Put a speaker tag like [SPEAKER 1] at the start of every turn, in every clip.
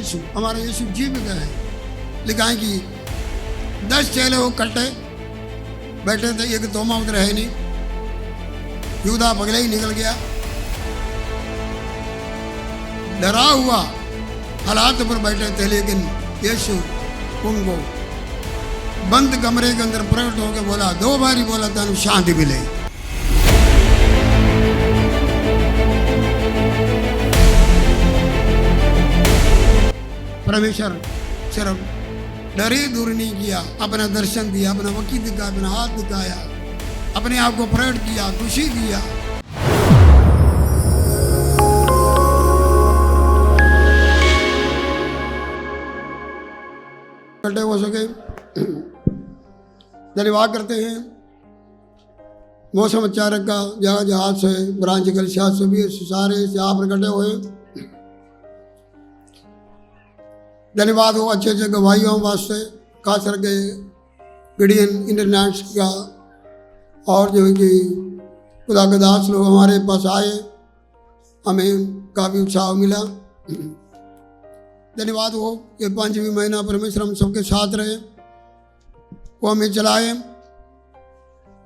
[SPEAKER 1] यीशु, हमारा यीशु जीवित है। लिखा है कि 10 चेले वो कट्टे बैठे थे, एक तोमा उधर है नहीं, यूदा पगले ही निकल गया, डरा हुआ हालात पर बैठे थे। लेकिन यीशु उनको बंद कमरे के अंदर प्रकट होकर बोला, 2 बारी बोला था, शांति मिले। परमेश्वर सिर्फ डर ही दूर नहीं किया, अपना दर्शन दिया, अपना वकील दिखाया, अपना हाथ दिखाया, अपने आप को प्रकट किया, खुशी दिया। इकट्ठे हो सके, धन्यवाद करते हैं। मौसम अच्छा रखा, जहाज से ब्रांच कलिसिया से भी सारे यहाँ पर इकट्ठे हुए। धन्यवाद हो अच्छे अच्छे गवाहियों वास्ते, खास करके गिडियन इंटरनेशनल का, और जो है कि खुदा के दास लोग हमारे पास आए, हमें काफ़ी उत्साह मिला। धन्यवाद हो ये 5वीं महीना परमेश्वर हम सबके साथ रहे, वो हमें चलाए,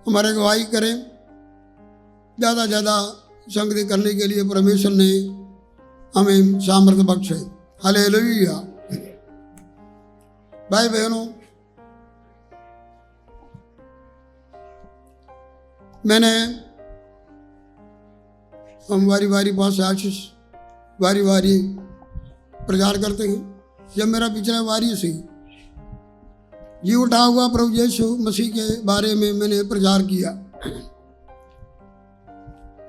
[SPEAKER 1] हमारे गवाही करें, ज़्यादा ज़्यादा संगति करने के लिए परमेश्वर ने हमें सामर्थ्य बख्शे। हालेलुया। भाई बहनों, मैंने हम वारी वारी पास आशीष वारी वारी प्रचार करते हैं। जब मेरा पिछला वारी से जी उठा हुआ प्रभु यीशु मसीह के बारे में मैंने प्रचार किया।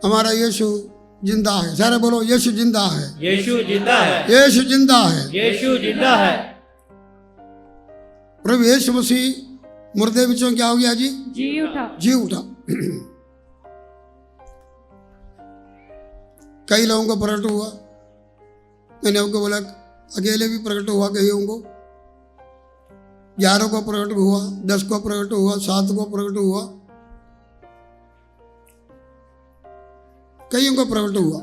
[SPEAKER 1] हमारा यीशु जिंदा है, सारे बोलो यीशु जिंदा है,
[SPEAKER 2] यीशु जिंदा है,
[SPEAKER 1] यीशु जिंदा है,
[SPEAKER 2] यीशु जिंदा है।
[SPEAKER 1] प्रभु यीशु मसीह मुर्दे बिचों क्या हो गया जी?
[SPEAKER 3] जी उठा।
[SPEAKER 1] जी उठा। कई लोगों को प्रकट हुआ, मैंने उनको बोला अकेले भी प्रकट हुआ, कईयों को 11 को प्रकट हुआ, 10 को प्रकट हुआ, 7 को प्रकट हुआ, कईयों को प्रकट हुआ।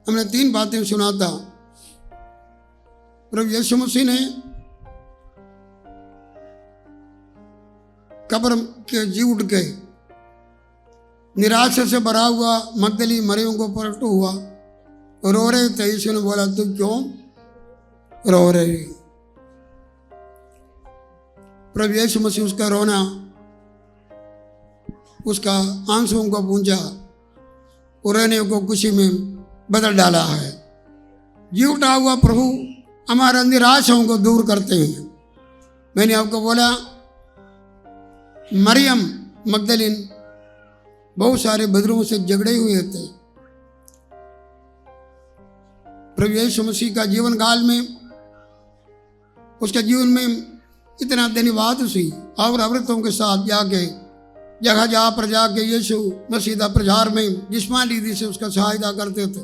[SPEAKER 1] हमने 3 बातें सुना था। प्रभु यीशु मसीह ने कब्र के जी उठ के निराशा से भरा हुआ मगदली मरियम को प्रकट हुआ, रो रहे थे। यीशु ने बोला, तुम क्यों रो रहे? प्रभु यीशु मसीह उसका रोना, उसका आंसुओं को पूंजा और रोने को खुशी में बदल डाला है। जी उठा हुआ प्रभु हमारा निराशाओं को दूर करते हैं। मैंने आपको बोला मरियम मगदलीन बहुत सारे बदरों से झगड़े हुए थे। प्रभु यीशु मसीह का जीवन काल में, उसके जीवन में इतना धन्यवाद सी और अवृतों के साथ जाके जगह जहाँ पर जाके यीशु मसीह का प्रचार में जिस्मानी रीति से उसका सहायता करते थे।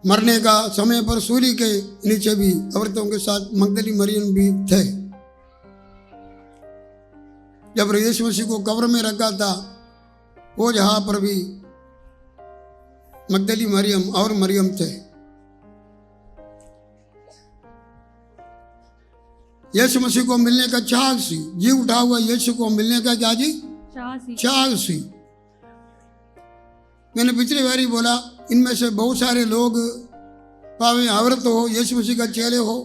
[SPEAKER 1] मरने का समय पर सूर्य के नीचे भी औरतों के साथ मगदली मरियम भी थे। जब यीशु मसीह को कब्र में रखा था, वो जहाँ पर भी मगदली मरियम और मरियम थे। यीशु मसीह को मिलने का चाह सी, जी उठा हुआ यीशु को मिलने का क्या जी? चाह सी। मैंने पिछली बारी बोला, इनमें से बहुत सारे लोग पावे औरत हो, यीशु मसीह का चेले हो,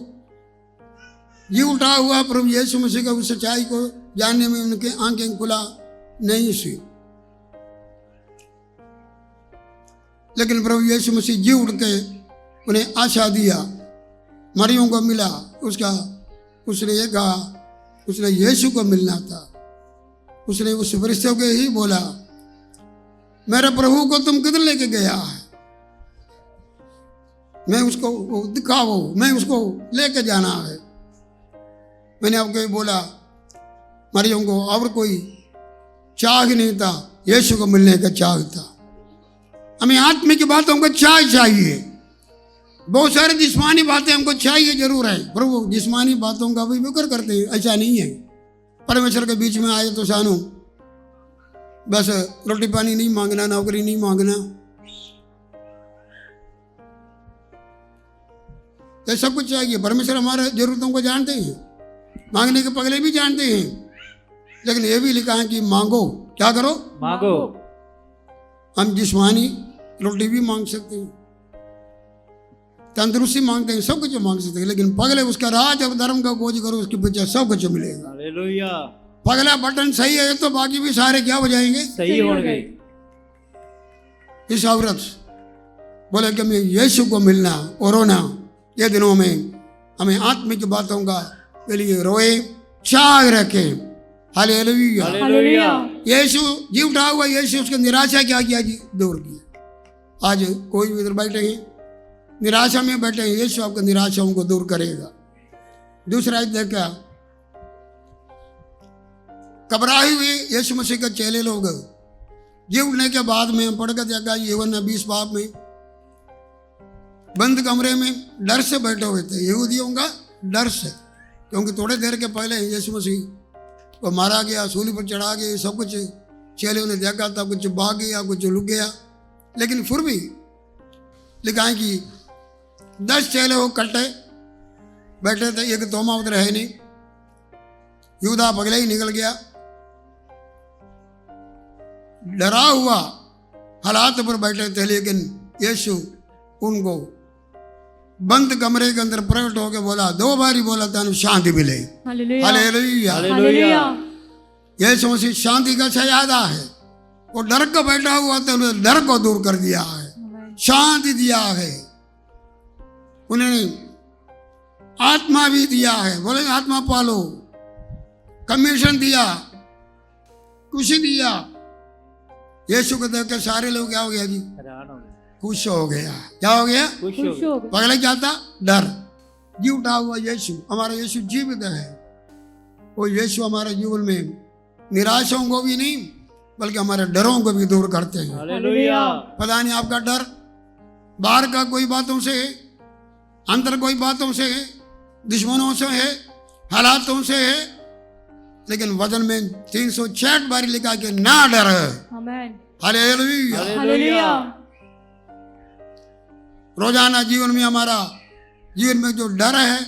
[SPEAKER 1] जी उठा हुआ प्रभु यीशु मसीह का उस सच्चाई को जानने में उनके आंखें खुला नहीं सी। लेकिन प्रभु यीशु मसीह जी उठ के उन्हें आशा दिया। मरियम को मिला, उसने ये कहा, उसने यीशु को मिलना था। उसने उस फरिश्ते को ही बोला, मेरे प्रभु को तुम किधर लेके गया है? मैं उसको दिखाओ, मैं उसको लेके जाना है। मैंने आपको बोला मरियम को और कोई चाह ही नहीं था, यीशु को मिलने का चाह था। हमें आत्मिक बातों का चाह चाहिए। बहुत सारी जिस्मानी बातें हमको चाहिए जरूर है, प्रभु जिस्मानी बातों का भी फिक्र करते हैं, ऐसा नहीं है। परमेश्वर के बीच में आए तो सानू बस रोटी पानी नहीं मांगना, नौकरी नहीं मांगना, तो सब कुछ चाहिए। परमेश्वर हमारे जरूरतों को जानते हैं, मांगने के पगले भी जानते हैं, लेकिन ये भी लिखा है कि मांगो, क्या करो,
[SPEAKER 2] मांगो।
[SPEAKER 1] हम जिस्मानी रोटी भी मांग सकते हैं, तंदुरुस्ती मांगते हैं, सब कुछ मांग सकते हैं, लेकिन पगले उसका राज और धर्म का खोज करो, उसके पीछे सब कुछ मिलेगा।
[SPEAKER 2] हालेलुया।
[SPEAKER 1] पगला बटन सही है तो बाकी भी सारे क्या हो जाएंगे,
[SPEAKER 2] सही होंगे।
[SPEAKER 1] इस औरत बोले कि मैं यीशु को मिलना और रोना, ये दिनों में हमें आत्मिक बातों का के लिए रोए, चाह रखे। हालेलुया।
[SPEAKER 2] हालेलुया।
[SPEAKER 1] यीशु जी उठा हुआ, यीशु उसकी निराशा क्या किया जी, दूर किया। आज कोई भी इधर बैठे हैं निराशा में बैठे हैं, यीशु आपकी निराशाओं को दूर करेगा। दूसरा देखा, घबराए हुए यीशु मसीह के चेले लोग जी उठने के बाद में पढ़ कर देखा यूहन्ना 20 बाब में बंद कमरे में डर से बैठे हुए थे, यहूदियों का डर से, क्योंकि थोड़े देर के पहले यीशु मसीह को मारा गया, सूली पर चढ़ा गया, सब कुछ चेले ने देखा था, कुछ भाग गया, कुछ लुक गया, लेकिन फिर भी लिखा है कि 10 चेले वो कट्टे बैठे थे, एक तोमा उधर है नहीं, यहूदा पगले ही निकल गया, डरा हुआ हालात पर बैठे थे, लेकिन यीशु उनको बंद कमरे के अंदर प्रकट होकर बोला, 2 बारी बोला था शांति मिले। हालेलुया।
[SPEAKER 2] हालेलुया।
[SPEAKER 1] यीशु मसीह शांति का शहजादा है, वो डर कर बैठा हुआ था, उन्होंने डर को दूर कर दिया है, शांति दिया है, उन्होंने आत्मा भी दिया है, बोले आत्मा पालो, कमीशन दिया, खुशी दिया। यीशु को देख के सारे लोग क्या हो गया जी, खुश हो गया। क्या हो गया,
[SPEAKER 2] खुश हो गए।
[SPEAKER 1] पगले क्या था, डर। जी उठा हुआ यीशु, हमारा यीशु जीवित है। वो यीशु हमारे जीवन में निराशाओं को भी नहीं बल्कि हमारे डरों को भी दूर करते हैं।
[SPEAKER 2] हालेलुया।
[SPEAKER 1] पता नहीं आपका डर बाहर का कोई बातों से है, अंदर कोई बातों से है, दुश्मनों से है, हालातों से है, लेकिन वचन में 366 बार लिखा कि ना डर। हालेलुया।
[SPEAKER 2] हालेलुया।
[SPEAKER 1] रोजाना जीवन में हमारा जीवन में जो डर है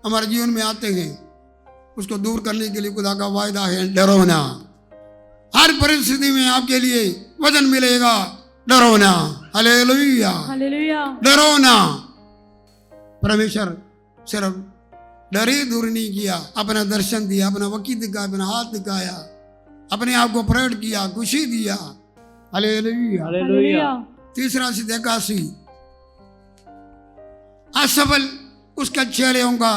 [SPEAKER 1] हमारे जीवन में आते हैं, उसको दूर करने के लिए खुदा का वायदा है, डरो ना। हर परिस्थिति में आपके लिए वचन मिलेगा, डरो ना। हालेलुया।
[SPEAKER 3] हालेलुया।
[SPEAKER 1] डरो ना। परमेश्वर सिर्फ डर ही दूर नहीं किया, अपना दर्शन दिया, अपना वकील दिखाया, अपना हाथ दिखाया, अपने आप को प्रकट किया, खुशी दिया। हालेलुया।
[SPEAKER 2] हालेलुया।
[SPEAKER 1] तीसरा से देखा सी असफल उसका चेहरों का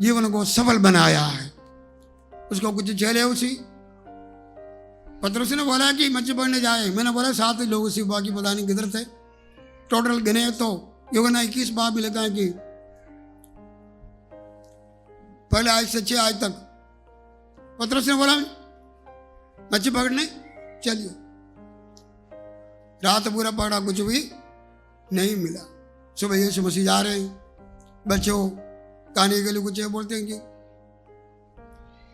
[SPEAKER 1] जीवन को सफल बनाया है। उसको कुछ चेहरे उसी पतरस ने बोला कि मच्छी पकड़ने जाए, मैंने बोला 7 लोग उसी, बाकी पता नहीं किधर थे। टोटल गिने तो यूहन्ना 21 बाब में लिखा है कि पहले आज से 6 आज तक पतरस ने बोला मच्छी पकड़ने चलिए, रात पूरा पकड़ा, कुछ भी नहीं मिला। सुबह यीशु मसीह जा रहे हैं, बच्चों खाने के लिए कुछ बोलते हैं कि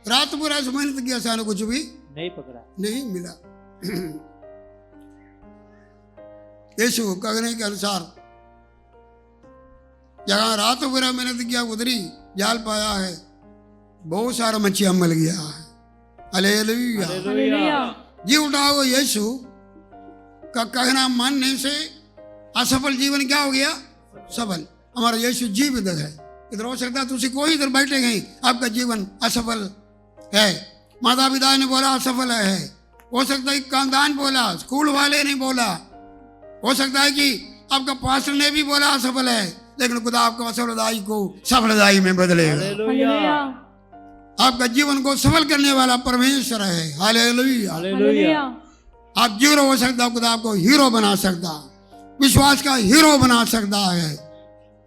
[SPEAKER 1] रात पूरा मेहनत किया, सारा कुछ भी
[SPEAKER 2] नहीं पकड़ा,
[SPEAKER 1] नहीं मिला। यीशु कहने के अनुसार जहां रात पूरा मेहनत किया उधर ही जाल पाया है, बहुत सारा मच्छियां मिल गया है। हालेलुया।
[SPEAKER 2] हालेलुया।
[SPEAKER 1] जी उठा हुआ यीशु का कहना मानने से असफल जीवन क्या हो गया, सफल। हमारा यीशु जीवित है। इधर हो सकता है तुझे कोई इधर बैठे गए आपका जीवन असफल है, माता पिता ने बोला असफल है, हो सकता है खानदान बोला, स्कूल वाले ने बोला, हो सकता है कि आपका पास्टर ने भी बोला असफल है, लेकिन खुदा आपको असफलदाई को सफलदाई में बदलेगा।
[SPEAKER 2] हालेलुया।
[SPEAKER 1] आपका जीवन को सफल करने वाला परमेश्वर है। हालेलुया।
[SPEAKER 2] हालेलुया।
[SPEAKER 1] आप जीरो हो सकता, खुदा आपको हीरो बना सकता, विश्वास का हीरो बना सकता है।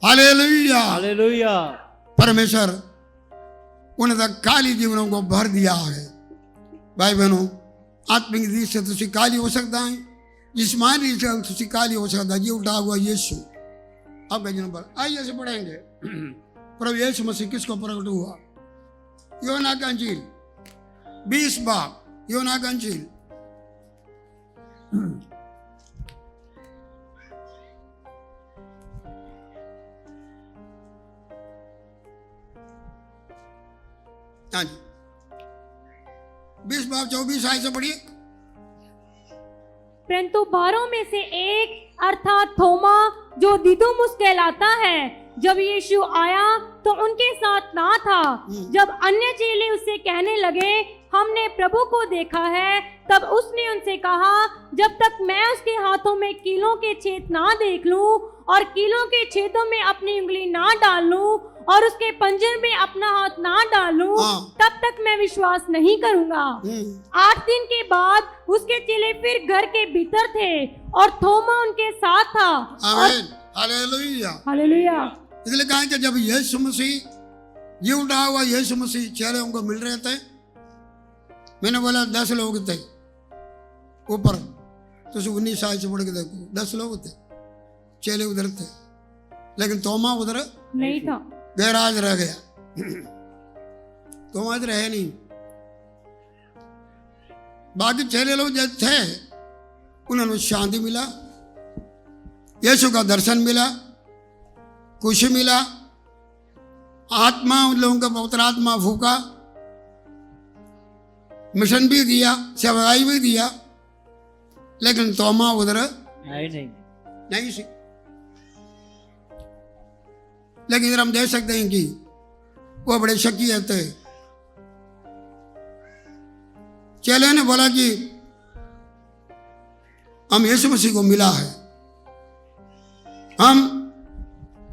[SPEAKER 1] हालेलुया।
[SPEAKER 2] हालेलुया।
[SPEAKER 1] परमेश्वर उन तक काली जीवनों को भर दिया है। भाई बहनों, आत्मिक दृष्टि से तुझे काली हो सकता है, जिस्मानी दृष्टि से तुझे काली हो सकता है। ये उठा हुआ यीशु आपका जन्म पर आइए से पढ़ेंगे। प्रभु यीशु मसीह किसको प्रकट हुआ? योना का अंजील 20 बाब, योना का अंजील हाँ जी, 20 बाब 24 आयत से पढ़िए।
[SPEAKER 3] परंतु 12 में से एक अर्थात थोमा, जो दिदुमुस कहलाता है, जब यीशु आया तो उनके साथ ना था। जब अन्य चेले उससे कहने लगे, हमने प्रभु को देखा है, तब उसने उनसे कहा, जब तक मैं उसके हाथों में कीलों के छेद ना देख लूं और कीलों के छेदों में अपनी उंगली ना डाल लूं और उसके पंजर में अपना हाथ ना डालूं, तब तक मैं विश्वास नहीं करूंगा। 8 दिन के बाद उसके चेले फिर घर के भीतर थे और थोमा उनके साथ था।
[SPEAKER 1] आमीन, हालेलुया,
[SPEAKER 3] हालेलुया।
[SPEAKER 1] इसलिए कहा कि जब यीशु मसीह ये उठा हुआ यीशु मसीह चेलों को मिल रहे थे, मैंने बोला 10 लोग थे ऊपर, तो 19 साल से बढ़ के देखो 10 लोग थे, चेले उधर थे, लेकिन तोमा उधर
[SPEAKER 3] नहीं था,
[SPEAKER 1] गैराज रह गया। तोमा इधर है नहीं। बाकी चेले लोग जो थे उन्होंने शांति मिला, यीशु का दर्शन मिला, खुशी मिला, आत्मा उन लोगों का पवित्र आत्मा फूका, मिशन भी दिया, सेवाई भी दिया, लेकिन तोमा उधर नहीं सी। लेकिन इधर हम देख सकते हैं कि वो बड़े शकी थे। चेले ने बोला कि हम यीशु मसीह को मिला है, हम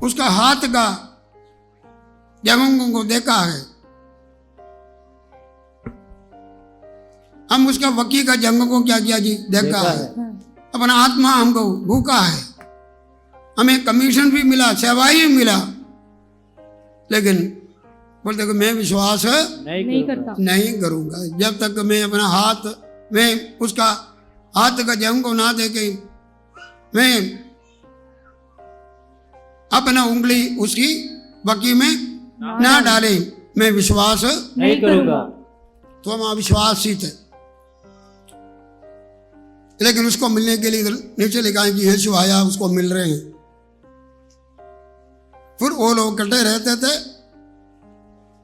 [SPEAKER 1] उसका हाथ का जंगों को देखा है, हम उसका वकी का जंगों को क्या किया जी देखा है, अपना आत्मा हमको भूखा है, हमें कमीशन भी मिला, सेवाई भी मिला, लेकिन बोलते कि मैं विश्वास नहीं करूंगा जब तक मैं अपना हाथ में उसका हाथ का जंग को ना देके, मैं अपना उंगली उसकी बकी में ना डाले, मैं विश्वास
[SPEAKER 2] नहीं करूंगा।
[SPEAKER 1] तो हम अविश्वासी थे। लेकिन उसको मिलने के लिए नीचे लिखा है कि यीशु आया, उसको मिल रहे हैं। फिर वो लोग इकट्ठे रहते थे,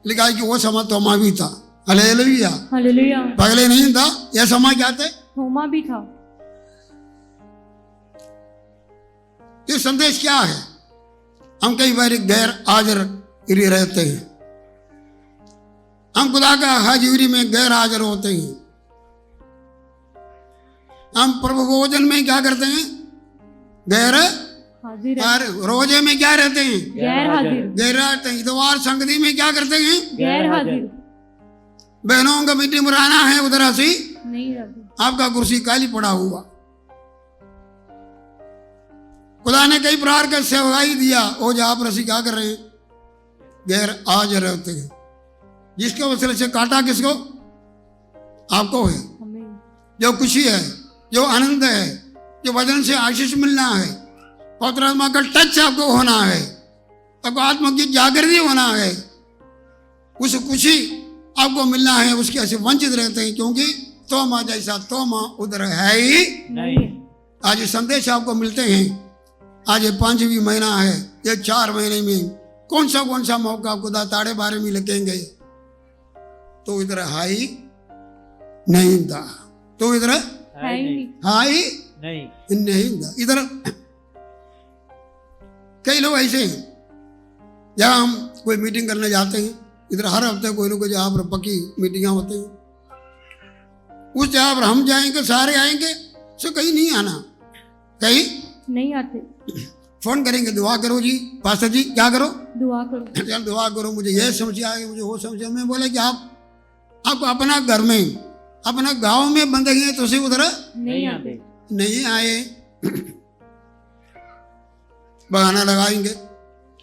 [SPEAKER 1] लिखा है कि वो समय तोमा भी था। Hallelujah,
[SPEAKER 3] hallelujah.
[SPEAKER 1] पहले नहीं था, यह समय क्या थे?
[SPEAKER 3] थोमा भी था।
[SPEAKER 1] ये संदेश क्या है? हम कई बार गैर हाजिर रहते हैं, हम खुदा का हाजिरी में गैर हाजिर होते हैं। हम प्रभु भोजन में क्या करते हैं? गैर हाजिर। रोजे में क्या रहते हैं?
[SPEAKER 3] गैर हाजिर।
[SPEAKER 1] गैर रहते हैं। इतवार संगति में क्या करते हैं?
[SPEAKER 3] गैर हाजिर।
[SPEAKER 1] बहनों का मीटिंग बुलाना है, उधर हंसी
[SPEAKER 3] नहीं रहती,
[SPEAKER 1] आपका कुर्सी खाली पड़ा हुआ। खुदा ने कई प्रकार का सेवाई दिया, वो जो आप रसी क्या कर रहे हैं? गैर हाजिर रहते हैं। जिसके वसीले से काटा किसको? आपको है। जो खुशी है, जो आनंद है, जो वचन से आशीष मिलना है, पवित्र आत्मा का टच आपको होना है, आपको आत्मा की जागृति होना है, उस खुशी आपको मिलना है, उसके ऐसे वंचित रहते हैं, क्योंकि तोमा जैसा तोमा उधर है ही
[SPEAKER 2] नहीं।
[SPEAKER 1] आज संदेश आपको मिलते हैं। आज ये 5वीं महीना है, ये 4 महीने में कौन सा मौका खुदा ताड़े बारे में लगेंगे, तो इधर हाई नहीं था, तो इधर हाई नहीं था। इधर कई लोग ऐसे हैं, जब हम कोई मीटिंग करने जाते हैं, इधर हर हफ्ते कोई ना कोई जहाँ पर पक्की मीटिंगें होती हैं, उस जगह पर हम जाएंगे, सारे आएंगे, सो कहीं नहीं आना, कहीं
[SPEAKER 3] नहीं आते।
[SPEAKER 1] फोन करेंगे, दुआ करो जी, पास्टर जी क्या करो,
[SPEAKER 3] दुआ करो,
[SPEAKER 1] चल दुआ करो, मुझे ये समझ आए, मुझे वो समझ आए। मैं बोले कि आपको अपना घर में, अपना गांव में बंदगी है, तो उसे उधर
[SPEAKER 3] नहीं आते,
[SPEAKER 1] नहीं आए, बहाना लगाएंगे,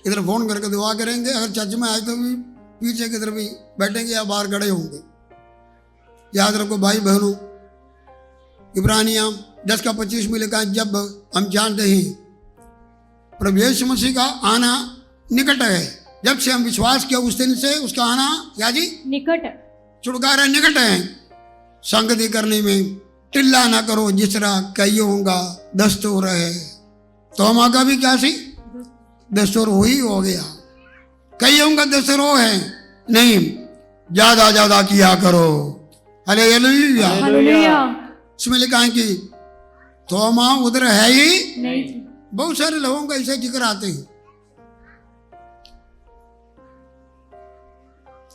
[SPEAKER 1] इधर फोन करके दुआ करेंगे। अगर चर्च में आए तो भी पीछे की तरफ भी बैठेंगे या बाहर खड़े होंगे। याद रखो भाई बहनों, इब्रानिया 10:25 में लिखा है, जब हम जानते हैं प्रभु यीशु मसीह का आना निकट है, जब से हम विश्वास किया उस दिन से उसका आना क्या जी
[SPEAKER 3] निकट है,
[SPEAKER 1] छुटकारा निकट है। संगति करने में टिल्ला ना करो, जिस तरह कईयों का दस्तूर है। तोमा का भी क्या सी दस्तूर वही हो गया, कईयों का दस्तूर वो है, नहीं, ज्यादा ज्यादा किया करो। हालेलुया।
[SPEAKER 3] हालेलुया।
[SPEAKER 1] इसमें लिखा है कि थोमा उधर है ही।
[SPEAKER 3] नहीं।
[SPEAKER 1] बहुत सारे लोगों का ऐसे जिक्र आते हैं।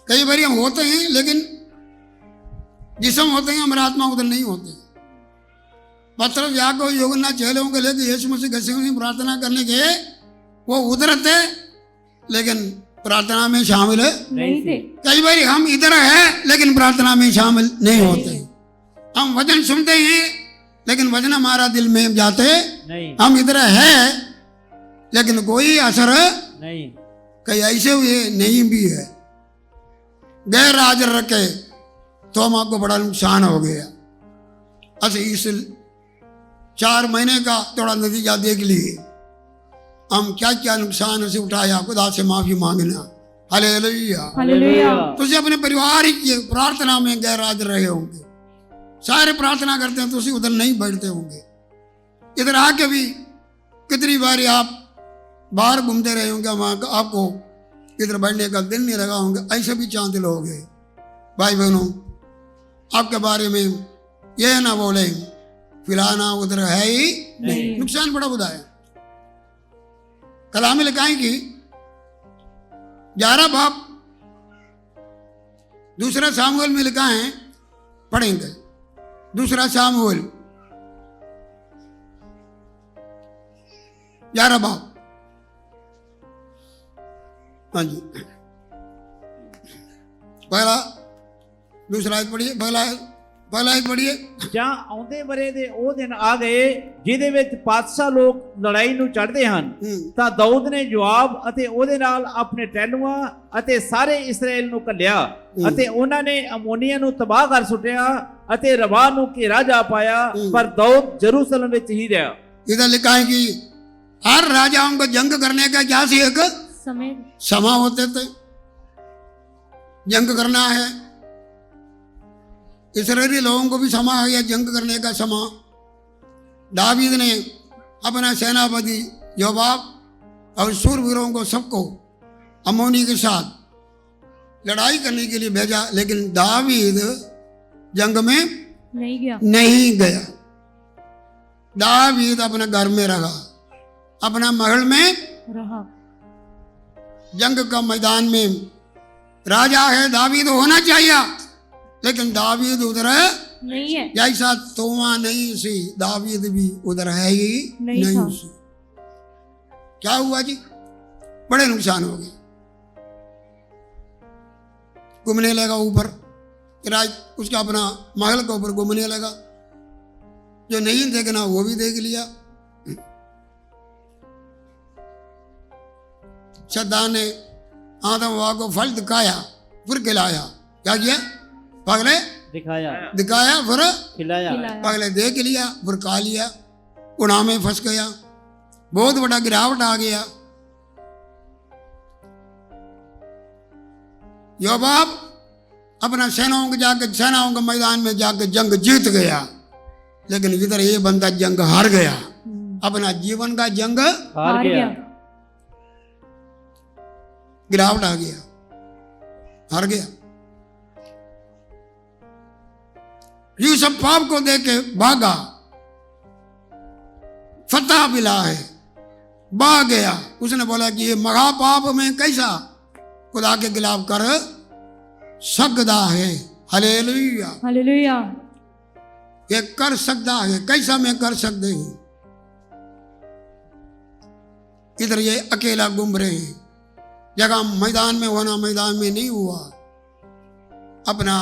[SPEAKER 1] कई बार हम होते हैं लेकिन जिसम होते हैं हमारे आत्मा उधर नहीं होते। पत्रस याकूब यूहन्ना चेलों के लेकर यीशु मसीह गसमनी प्रार्थना करने के वो उधर थे लेकिन प्रार्थना में शामिल
[SPEAKER 3] नहीं थे।
[SPEAKER 1] कई बार हम इधर हैं लेकिन प्रार्थना में शामिल नहीं होते। हम वचन सुनते हैं लेकिन वचन हमारा दिल में जाते
[SPEAKER 2] नहीं।
[SPEAKER 1] हम इधर है लेकिन कोई असर
[SPEAKER 2] नहीं।
[SPEAKER 1] कई ऐसे हुए नहीं भी है। गैर हाजिर रखे तो हमको बड़ा नुकसान हो गया। असि इस 4 महीने का थोड़ा नतीजा देख लिए। हम क्या क्या नुकसान से उठाया, खुदा से माफी मांगना। हालेलुया।
[SPEAKER 3] हालेलुया।
[SPEAKER 1] तुझे अपने परिवार की प्रार्थना में गैर हाजिर रहे होंगे। सारे प्रार्थना करते हैं तो उसी उधर नहीं बैठते होंगे। इधर आके भी कितनी बार आप बाहर घूमते रहे होंगे, वहां आपको इधर बैठने का दिल नहीं लगा होंगे। ऐसे भी चांद लोग हैं। भाई बहनों, आपके बारे में ये ना बोले फिलाना उधर है ही नहीं। नुकसान बड़ा बुरा है। कलाम में लिखा है कि 11 बाप दूसरा सामुएल में लिखा है, पढ़ेंगे दूसरा सामुएल 11 बाप। हाँ जी, पहला दूसरा आयत पढ़िए। पहला आयत पढ़िए।
[SPEAKER 2] ਜਾਂ ਆਉਂਦੇ ਬਰੇ ਦੇ ਉਹ ਦਿਨ ਆ ਗਏ ਜਿਹਦੇ ਵਿੱਚ ਪਾਤਸ਼ਾਹ ਲੋਕ ਲੜਾਈ ਨੂੰ ਚੜ੍ਹਦੇ ਹਨ ਤਾਂ ਦਾਊਦ ਨੇ ਜਵਾਬ ਅਤੇ ਉਹਦੇ ਨਾਲ ਆਪਣੇ ਟਹਿਲੂਆਂ ਅਤੇ ਸਾਰੇ ਇਸਰਾਏਲ ਨੂੰ ਘੱਲਿਆ ਅਤੇ ਉਹਨਾਂ ਨੇ ਅਮੋਨੀਆਂ ਨੂੰ ਤਬਾਹ ਕਰ ਸੁੱਟਿਆ ਅਤੇ ਰਵਾ ਨੂੰ ਘੇਰਾ ਜਾ ਪਾਇਆ, ਪਰ ਦਾਊਦ ਜਰੂਸਲਮ ਵਿੱਚ ਹੀ ਰਿਹਾ।
[SPEAKER 1] इधर लिखा है कि हर राजाओं को जंग करने का क्या सी एक समय होते थे। जंग करना है, इस्राएली लोगों को भी समय आ गया जंग करने का समय। दावीद ने अपना सेनापति योबाब और शूरवीरों को सबको अमोनी के साथ लड़ाई करने के लिए भेजा, लेकिन दावीद जंग में नहीं गया। दावीद अपने घर में रहा, अपना महल में रहा। जंग का मैदान में राजा है, दावीद होना चाहिए, लेकिन दावीद उधर नहीं है। जैसा तोमा नहीं सी, दावीद भी उधर है ही नहीं सी। क्या हुआ जी? बड़े नुकसान हो गए। घूमने लगा ऊपर, उसका अपना महल के ऊपर घूमने लगा। जो नहीं देखना वो भी देख लिया। शैतान ने आदम हवा को फल दिखाया, फिर खिलाया। क्या किया? पहले दिखाया फिर खिलाया। पहले देख लिया फिर खा लिया। गुनाह में फंस गया, बहुत बड़ा गिरावट आ गया। योबाब अपना सेनाओं के मैदान में जाकर जंग जीत गया, लेकिन इधर ये बंदा जंग हार गया। अपना जीवन का जंग हार गया। गिरावट आ गया, हार गया। यूसुफ पाप को देके भागा, फतह मिला है, भाग गया। उसने बोला कि ये महापाप में कैसा खुदा के खिलाफ कर सकता है। हालेलुया।
[SPEAKER 3] हालेलुया।
[SPEAKER 1] ये कर सकता है, कैसा मैं कर सकते हूं। इधर ये अकेला घूम रहे हैं। जगह मैदान में होना, मैदान में नहीं हुआ। अपना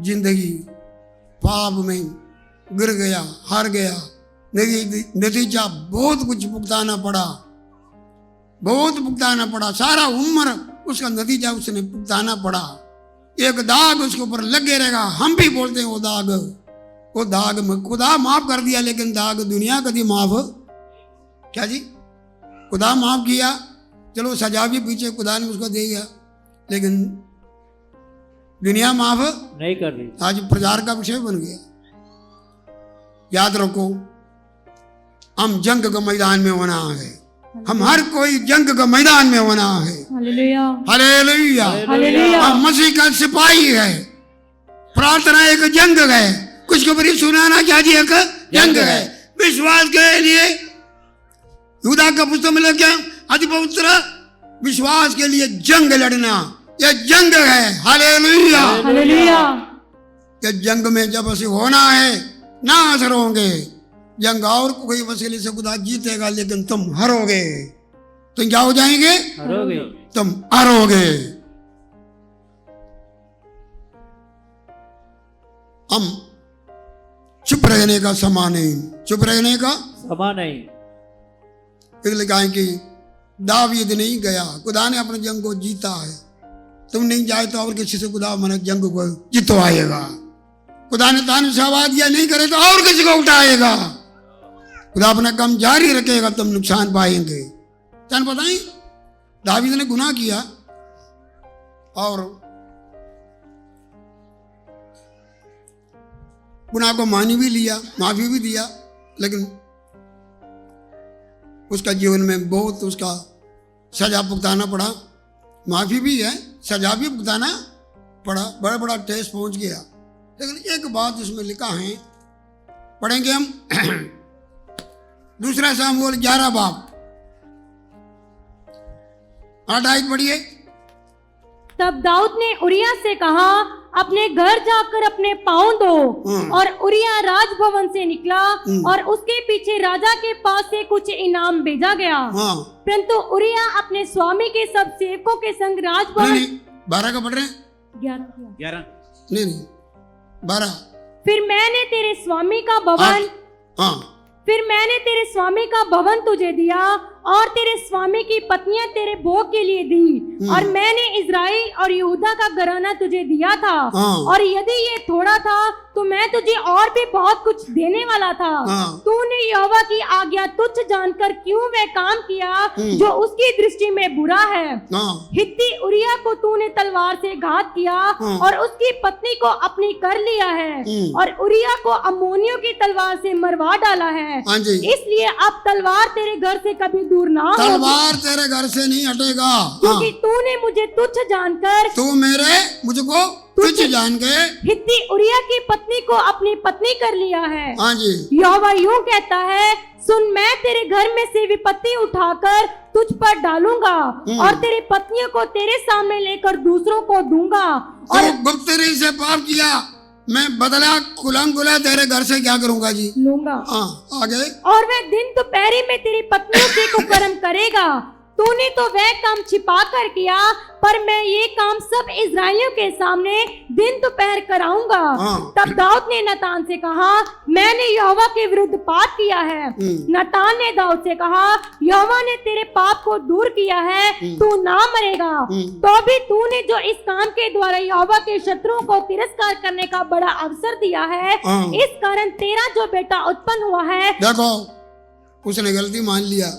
[SPEAKER 1] जिंदगी पाप में गिर गया, हार गया। नतीजा बहुत कुछ भुगताना पड़ा, बहुत भुगताना पड़ा। सारा उम्र उसका नतीजा उसने भुगताना पड़ा। एक दाग उसके ऊपर लगे रहेगा। हम भी बोलते हैं वो दाग में खुदा माफ कर दिया, लेकिन दाग दुनिया कभी माफ क्या जी? खुदा माफ किया, चलो सजा भी पीछे खुदा ने उसको दे दिया, लेकिन दुनिया माफ नहीं कर रही। आज प्रचार का विषय बन गया। याद रखो, हम जंग के मैदान में होना है। हम हर कोई जंग के मैदान में होना है।
[SPEAKER 3] Hallelujah
[SPEAKER 1] hallelujah.
[SPEAKER 3] हालेलुया
[SPEAKER 1] और मसीह का सिपाही है। प्रार्थना एक जंग है, खुशखबरी सुनाना क्या जी एक जंग है। विश्वास के लिए यहूदा का पुस्तक में क्या अति पवित्र विश्वास के लिए जंग लड़ना, यह जंग है। हालेलुया
[SPEAKER 3] हालेलुया
[SPEAKER 1] ये जंग में जब ऐसे होना है ना असर होंगे। जंग और कोई वसीले से खुदा जीतेगा, लेकिन तुम हारोगे। तुम क्या हो जाएंगे?
[SPEAKER 2] हारोगे।
[SPEAKER 1] तुम हारोगे। हम चुप रहने का समा नहीं, चुप रहने का
[SPEAKER 2] समा नहीं।
[SPEAKER 1] इसलिए कहें कि दावीद नहीं गया, खुदा ने अपने जंग को जीता है। तुम नहीं जाए तो और किसी से खुदा मन जंग को जितवाएगा। खुदा ने तान सवा दिया नहीं करे तो और किसी को उठाएगा। खुदा अपना काम जारी रखेगा, तुम नुकसान पाएंगे। तन पता नहीं दावीद ने गुनाह किया और गुनाह को मान भी लिया, माफी भी दिया, लेकिन उसका जीवन में बहुत उसका सजा भुगताना पड़ा। माफी भी है, सजा भी भुगताना पड़ा, बड़ा बड़ा ठेस पहुंच गया। लेकिन एक बात इसमें लिखा है, पढ़ेंगे हम दूसरा सामुएल 11 बाब 8 आयत पढ़िए।
[SPEAKER 3] तब दाऊद ने उरिया से कहा, अपने घर जाकर अपने पाँव धो। और उरिया राजभवन से निकला और उसके पीछे राजा के पास से कुछ इनाम भेजा गया। परंतु उरिया अपने स्वामी के सब सेवकों के संग राजभवन
[SPEAKER 1] 12 का पढ़ रहे हैं?
[SPEAKER 2] 11
[SPEAKER 1] नहीं 12।
[SPEAKER 3] फिर मैंने तेरे स्वामी का भवन फिर मैंने तेरे स्वामी का भवन तुझे दिया और तेरे स्वामी की पत्नियां तेरे भोग के लिए दी। और मैंने इजराइल और यहूदा का घराना तुझे दिया था। और यदि ये थोड़ा था तो मैं तुझे और भी बहुत कुछ देने वाला था। तूने यहोवा की आज्ञा तुच्छ जानकर क्यों वह काम किया जो उसकी दृष्टि में बुरा है। हित्ती उरिया को तूने तलवार से घात किया और उसकी पत्नी को अपनी कर लिया है। और उरिया को अम्मोनियों की तलवार से मरवा डाला है। इसलिए अब तलवार तेरे घर से कभी दूर ना हो।
[SPEAKER 1] तलवार तेरे घर से नहीं हटेगा,
[SPEAKER 3] क्योंकि तूने मुझे तुच्छ जानकर
[SPEAKER 1] मुझको तुच्छ जान के
[SPEAKER 3] हित्ती उरिया की पत्नी को अपनी पत्नी कर लिया है।
[SPEAKER 1] हाँ जी।
[SPEAKER 3] यहोवा यूं कहता है, सुन, मैं तेरे घर में से विपत्ति उठाकर तुझ पर डालूंगा और तेरी पत्नियों को तेरे सामने लेकर दूसरों को दूंगा। और
[SPEAKER 1] गुप्तरी से पाप किया, मैं बदला कुलंगुला तेरे घर से क्या करूंगा जी?
[SPEAKER 3] लूंगा।
[SPEAKER 1] आगे।
[SPEAKER 3] और वह दिन दोपहर में तेरी पत्नियों से कुकर्म करेगा। तूने तो वह काम छिपा कर किया, पर मैं ये काम सब इजराइलियों के सामने दिन दोपहर कराऊंगा। तब दाऊद ने नतान से कहा, मैंने यहोवा के विरुद्ध पाप किया है। नतान ने दाऊद से कहा, यहोवा ने तेरे पाप को दूर किया है, तू ना मरेगा। तो भी तूने जो इस काम के द्वारा यहोवा के शत्रुओं को तिरस्कार करने का बड़ा अवसर दिया है, इस कारण तेरा जो बेटा उत्पन्न हुआ है।
[SPEAKER 1] देखो, उसने गलती मान लिया,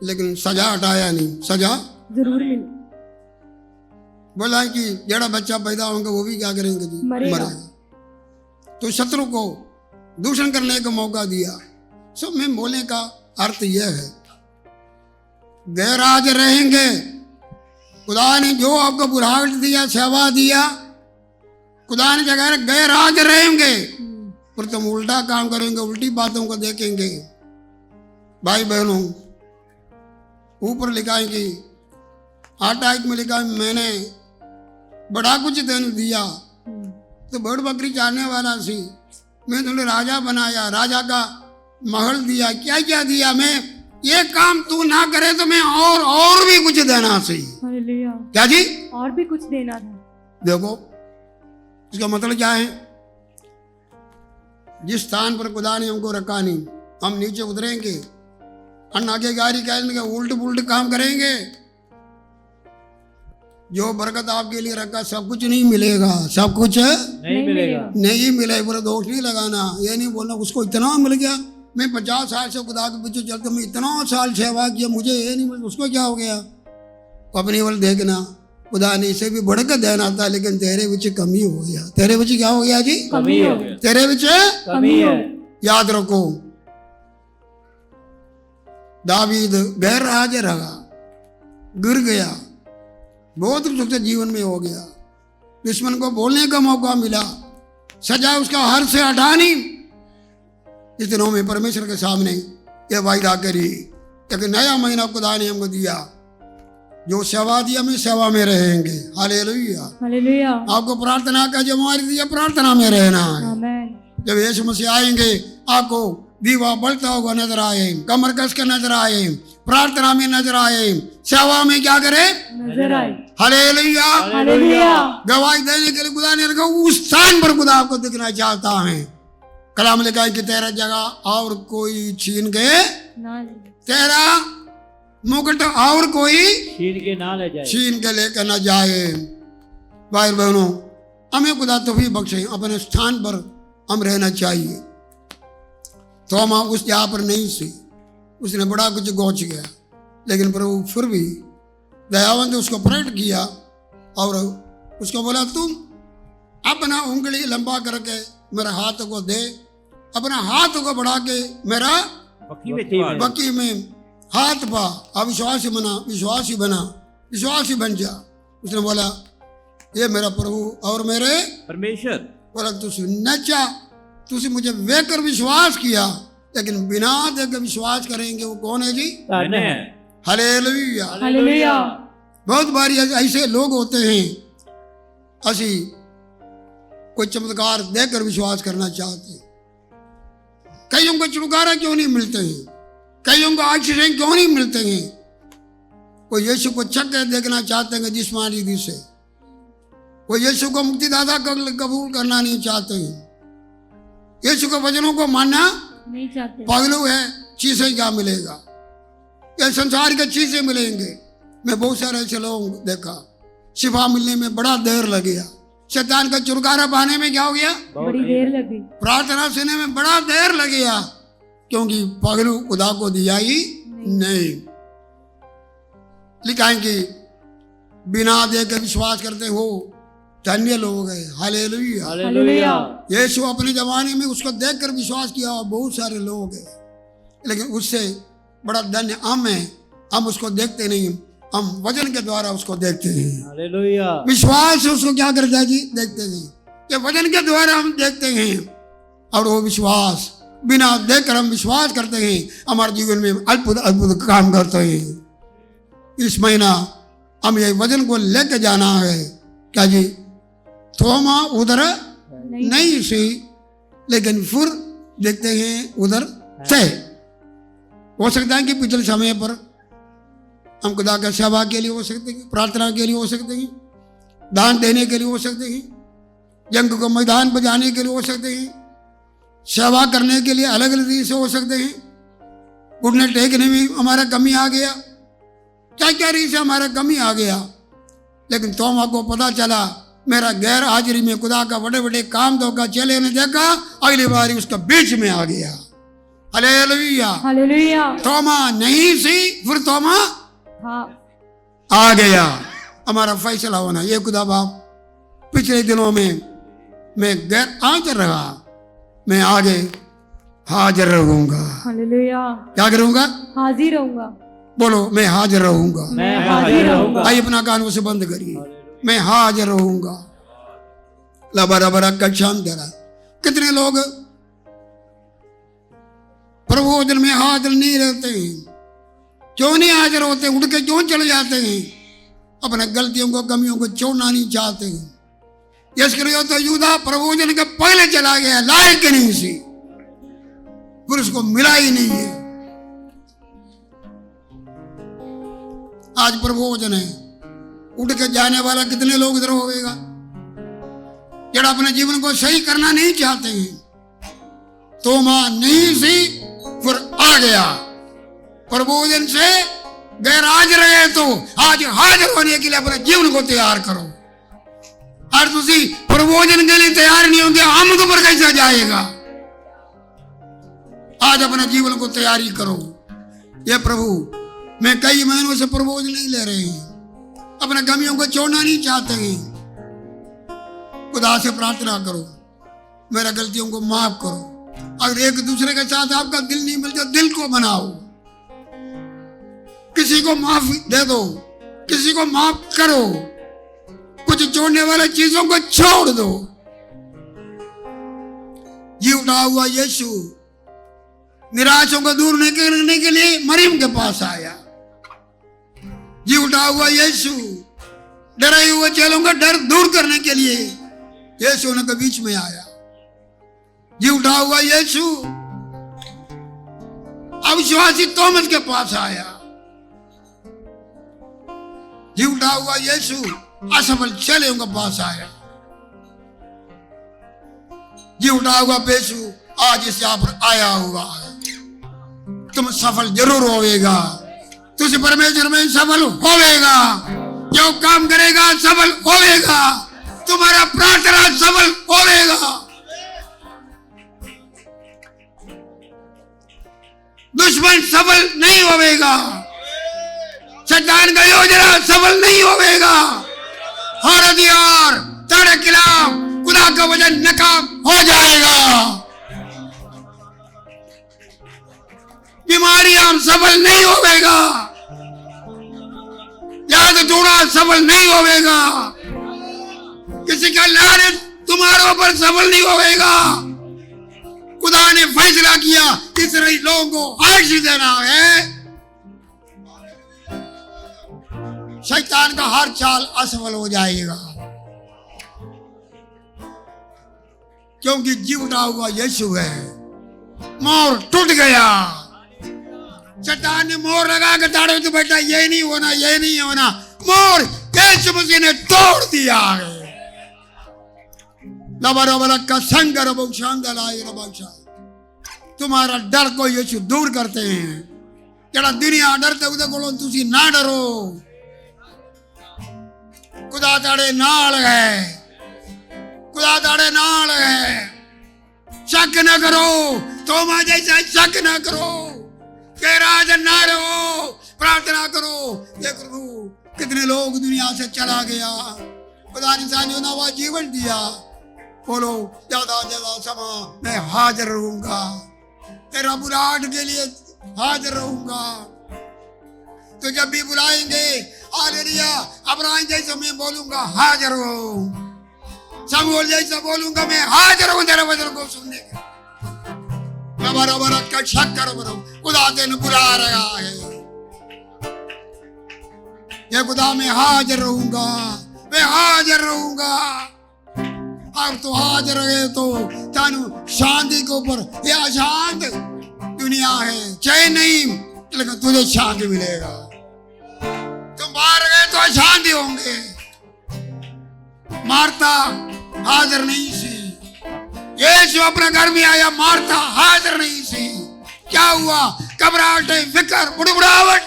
[SPEAKER 1] लेकिन सजा हटाया नहीं। सजा जरूर मिली। बोला कि जड़ा बच्चा पैदा होगा वो भी क्या करेंगे जी? मरेगा। तो शत्रु को दूषण करने का मौका दिया। सब में बोलने का अर्थ यह है, गैराज रहेंगे। खुदा ने जो आपको बुढ़ावट दिया, सेवा दिया, खुदा ने जगह गैराज रहेंगे, पर तुम उल्टा काम करेंगे, उल्टी बातों को देखेंगे। भाई बहनों, ऊपर लिखा है कि 8 आयत में लिखा है, मैंने बड़ा कुछ तेन दिया, तो बड़ बकरी चारने वाला सी, मैं तुम्हें राजा बनाया, राजा का महल दिया, क्या क्या दिया। मैं ये काम तू ना करे तो मैं और भी कुछ देना सी। क्या जी?
[SPEAKER 3] और भी कुछ देना था।
[SPEAKER 1] देखो इसका मतलब क्या है? जिस स्थान पर खुदा ने हमको रखा नहीं, हम नीचे उतरेंगे, आगे गाड़ी कहेंगे, उल्ट पुल्ट काम करेंगे। जो बरकत आपके लिए रखा सब कुछ नहीं मिलेगा, सब कुछ
[SPEAKER 2] नहीं मिलेगा,
[SPEAKER 1] नहीं मिले। पूरा दोष नहीं लगाना, ये नहीं बोलना उसको इतना मिल गया, मैं 50 साल से खुदा के पीछे चलता, मैं इतना साल सेवा किया, मुझे ये नहीं मिला, उसको क्या हो गया? अपनी बल देखना, खुदा ने इसे भी बढ़कर देना था, लेकिन तेरे बिच कमी हो गया। तेरे बिच क्या हो गया जी?
[SPEAKER 2] कमी हो गया।
[SPEAKER 1] तेरे बिच
[SPEAKER 2] कमी है।
[SPEAKER 1] याद रखो, दावीद गैर राज रहा, गिर गया, बहुत सुख से जीवन में हो गया। दुश्मन को बोलने का मौका मिला, सजा उसका हर से हटा नहीं। इस दिनों में परमेश्वर के सामने ये वायदा करी, एक नया महीना खुदा ने हमको दिया, जो सेवा दिया में सेवा में रहेंगे। हालेलुया,
[SPEAKER 3] हालेलुया,
[SPEAKER 1] आपको प्रार्थना का जो हमारी दिया प्रार्थना में रहना है।
[SPEAKER 3] आमेन।
[SPEAKER 1] जब यीशु मसीह आएंगे आपको दीवा बढ़ता हुआ नजर आए, कमर कस के नजर आए, प्रार्थना में नजर आए, सेवा में क्या करे,
[SPEAKER 3] नजर आए।
[SPEAKER 1] हालेलुया,
[SPEAKER 3] हालेलुया,
[SPEAKER 1] गवाही देने के लिए खुदा ने रखा, उस स्थान पर खुदा आपको दिखना चाहता है। कलाम लिखा है कि तेरा जगह और कोई छीन के,
[SPEAKER 3] ना
[SPEAKER 1] तेरा मुकुट और कोई
[SPEAKER 2] छीन के ना ले जाए,
[SPEAKER 1] छीन के लेकर न जाए। भाई बहनों, हमें खुदा तौफीक बख्शे, अपने स्थान पर हम रहना चाहिए। थोमा उस जगह पर नहीं सी, उसने बड़ा कुछ गोच गया, लेकिन प्रभु फिर भी दयावंत उसको प्रकट किया और उसको बोला, तुम अपना उंगली लंबा करके मेरे हाथ को दे, अपना हाथ को बढ़ा के मेरा बकी में हाथ पा, अविश्वासी बना, विश्वासी बना, विश्वासी बन जा। उसने बोला, ये मेरा प्रभु और मेरे
[SPEAKER 2] परमेश्वर।
[SPEAKER 1] बोला, तुझे नचा, तुझे मुझे वेकर विश्वास किया, लेकिन बिना देकर विश्वास करेंगे वो कौन है जी? Hallelujah,
[SPEAKER 3] hallelujah.
[SPEAKER 1] बहुत बारी ऐसे लोग होते हैं, असी कोई चमत्कार देकर विश्वास करना चाहते हैं। कईयों को छुटकारा क्यों नहीं मिलते हैं, कईयों को आशीषें क्यों नहीं मिलते हैं? वो यीशु को चक्कर देखना चाहते हैं जिस्मानी रीति से, वो यीशु को मुक्तिदाता कबूल करना नहीं चाहते हैं, यीशु के वचनों को मानना
[SPEAKER 3] नहीं चाहते।
[SPEAKER 1] पागलू है, चीजें क्या मिलेगा, ये संसार के चीजें मिलेंगे। मैं बहुत सारे ऐसे लोग देखा, शिफा मिलने में बड़ा देर लग गया, शैतान का छुटकारा पाने में क्या हो गया,
[SPEAKER 3] बड़ी देर लगी,
[SPEAKER 1] प्रार्थना सुनने में बड़ा देर लग गया, क्योंकि पगलू खुदा को दिया ही नहीं। लिखा है कि बिना देकर विश्वास करते हो धन्य लोग है। Hallelujah,
[SPEAKER 2] hallelujah.
[SPEAKER 1] यीशु अपने जमाने में उसको देखकर विश्वास किया और बहुत सारे लोग हैं, लेकिन उससे बड़ा धन्य हम हैं। हम उसको देखते नहीं, हम वचन के द्वारा उसको देखते हैं।
[SPEAKER 2] हालेलुया।
[SPEAKER 1] विश्वास से उसको क्या करता है जी, देखते हैं। ये वचन के द्वारा हम देखते हैं और वो विश्वास बिना देखकर हम विश्वास करते हैं, हमारे जीवन में अद्भुत अद्भुत काम करते हैं। इस महीना हम ये वचन को लेके जाना है। क्या जी, थोमा उधर नहीं सी, लेकिन फिर देखते हैं उधर से। हो सकता है कि पिछले समय पर हम खुदा का सेवा के लिए हो सकते हैं, प्रार्थना के लिए हो सकते हैं, दान देने के लिए हो सकते हैं, जंग को मैदान पर जाने के लिए हो सकते हैं, सेवा करने के लिए अलग अलग रीत से हो सकते हैं। घुटने टेकने में हमारा कमी आ गया, क्या क्या रीत से हमारा कमी आ गया, लेकिन तोमा को पता चला मेरा गैर हाजिरी में खुदा का बड़े बड़े काम धोखा चेले ने देखा, अगली बारी उसका बीच में आ गया। Hallelujah,
[SPEAKER 3] hallelujah.
[SPEAKER 1] तोमा नहीं सी, फिर तोमा
[SPEAKER 3] हाँ,
[SPEAKER 1] आ गया। हमारा फैसला होना ये, खुदा बाप पिछले दिनों में मैं गैर हाजिर रहा, मैं आगे हाजिर रहूंगा।
[SPEAKER 3] हालेलुया।
[SPEAKER 1] क्या करूंगा,
[SPEAKER 3] हाजिर रहूंगा।
[SPEAKER 1] बोलो, मैं हाजिर रहूंगा।
[SPEAKER 2] मैं हाजिर रहूंगा।
[SPEAKER 1] आइए अपना कानों से बंद करिए, मैं हाजिर रहूंगा। लबरा बरा कक्षाम जरा, कितने लोग प्रभोजन में हाजिर नहीं रहते हैं? क्यों नहीं हाजिर होते, उठ के क्यों चले जाते हैं? अपने गलतियों को कमियों को छोड़ना नहीं चाहते हैं। यस्करियो तो यूदा प्रभोजन के पहले चला गया, लायक नहीं सी, फिर उसको मिला ही नहीं है। आज प्रभोजन है, उठ के जाने वाला कितने लोग इधर होगा जरा अपने जीवन को सही करना नहीं चाहते हैं। तो मां नहीं सी, फिर आ गया प्रभोजन से गैर हाजिर रहे, तो आज हाजिर होने के लिए अपने जीवन को तैयार करो। और तुसी प्रभोजन के लिए तैयार नहीं होंगे, हम तो पर कैसा जाएगा? आज अपने जीवन को तैयारी करो। ये प्रभु, मैं कई महीनों से प्रभोजन नहीं ले रहे हैं, अपने कमियों को छोड़ना नहीं चाहते हैं। खुदा से प्रार्थना करो, मेरा गलतियों को माफ करो। अगर एक दूसरे के साथ आपका दिल नहीं मिलता, दिल को बनाओ, किसी को माफ दे दो, किसी को माफ करो, कुछ जोड़ने वाले चीजों को छोड़ दो। जी उठा हुआ यीशु निराशों को दूर नहीं करने के लिए मरियम के पास आया। जी उठा हुआ यीशु डरे हुए चेलों का डर दूर करने के लिए यीशु उनके बीच में आया। जी उठा हुआ यीशु अविश्वासी तोमस के पास आया। जी उठा हुआ यीशु असफल चेलों के पास आया। जी उठा हुआ यीशु आज इस यहाँ पर आया हुआ है। तुम सफल जरूर होवेगा, तुझे परमेश्वर में सफल होवेगा, जो काम करेगा सफल होवेगा, तुम्हारा प्रार्थना सफल होवेगा। दुश्मन सफल नहीं होवेगा, शैतान का योजना सफल नहीं होवेगा। हर हथियार तेरे खिलाफ खुदा का वचन नाकाम हो जाएगा। बीमारियां सफल नहीं होवेगा, याद टूटा सफल नहीं होवेगा, किसी का लानत तुम्हारे ऊपर सफल नहीं होवेगा। खुदा ने फैसला किया इसराइली लोगों को आशीष देना है। शैतान का हर चाल असफल हो जाएगा, क्योंकि जी उठा हुआ यीशु है। मोर टूट गया, शैतान ने मोर लगा के ताड़े तो बैठा, ये नहीं होना, ये नहीं होना। मोर यीशु मसीह ने तोड़ दिया है। तुम्हारा डर को यीशु दूर करते हैं। जरा दुनिया डरते उधर बोलो तुसी ना डरो, खुदा ताड़े नाल है, खुदा ताड़े नाल है। शक न करो, तोमा जैसा शक न करो, राज ना रहो, प्रार्थना करो। ये प्रभु कितने लोग दुनिया से चला गया, खुदा ने सानियों ने वह जीवन दिया। बोलो ज्यादा ज्यादा समय मैं हाजिर रहूंगा, तेरा बुलाहट के लिए हाजिर रहूंगा। तो जब भी बुलाएंगे हालेलुया, अब्राहम जैसा मैं बोलूंगा हाजिर हो, शमूएल जैसा बोलूंगा मैं हाजिर हूं तेरे वचन को सुनने के। का शक करो, खुदा तेन बुला रहा है। ये खुदा मैं हाजिर रहूंगा, मैं हाजिर रहूंगा। अब तो हाजिर रहे तो तानु शांति के ऊपर, ये अशांत दुनिया है, चैन नहीं, लेकिन तुझे शांति मिलेगा। तुम बाहर गए तो अशांति होंगे। मार्था हाजिर नहीं सी, यीशु अपने घर में आया, मार्था हाजिर नहीं सी। क्या हुआ? घबराहट, फिक्र, बुड़बुड़ाहट।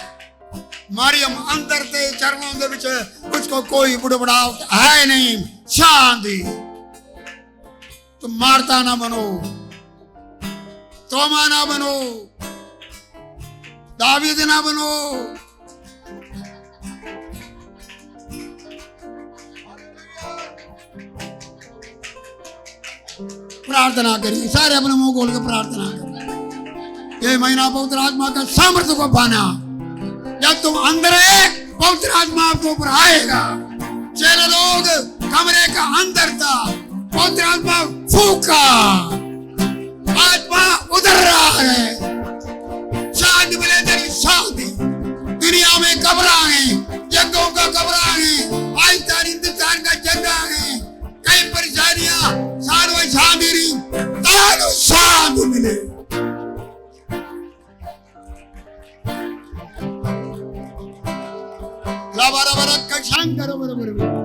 [SPEAKER 1] मरियम अंदर से चरणों के विच उसको कोई बुड़बुड़ाहट है नहीं, शांति। तुम मार्था ना बनो, तोमा ना बनो, दावीद ना बनो। प्रार्थना करिए, सारे अपने मुंह खोल के प्रार्थना करिए। ये महीना पवित्र आत्मा का सामर्थ्य को पाना। जब तुम अंदर है, पवित्र आत्मा आपके ऊपर आएगा। चेले लोग कमरे का अंदर था, पवित्र आत्मा फूका, आत्मा उधर रहा है। शांति मिले, तेरी शांति। दुनिया में घबराहट, जंगों का घबराहट, पाकिस्तान हिंदुस्तान का जंगा है, कई परेशानियां, सारों शांति नहीं, तारो शांति मिले। ला बारा बारा का शांत करो बरोबर।